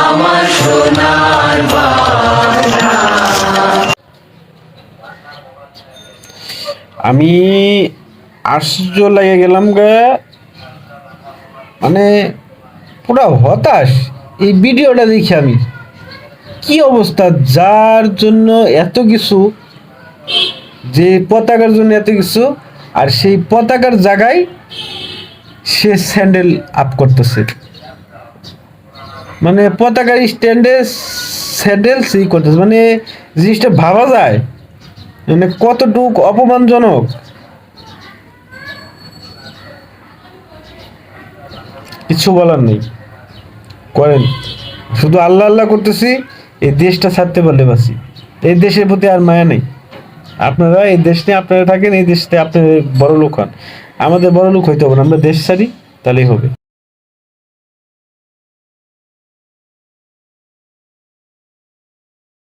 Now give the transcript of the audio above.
আমার সোনার বাংলা। আমি আশ্চর্য লেগে গেলাম গে, মানে পুরা হতাশ এই ভিডিওটা দেখি। আমি কি অবস্থা, যার জন্য এত কিছু, যে পতাকার জন্য এত কিছু, আর সেই পতাকার জায়গায় সে স্যান্ডেল আপ করতেছে, মানে পতাকার স্ট্যান্ডে স্যান্ডেল সেই করতেছে। মানে জিনিসটা ভাবা যায় মানে কতটুক অপমানজনক। কিছু বলার নেই, করেন। শুধু আল্লাহ আল্লাহ করতেছি, এই দেশটা ছাড়তে পারলে বাসি। এই দেশের প্রতি আর মায়া নেই। আপনারা এই দেশ নিয়ে আপনারা থাকেন, এই দেশে আপনার বড় লোক হন। আমাদের বড় লোক হইতে হবে না, আমরা দেশ ছাড়ি, তাহলেই হবে।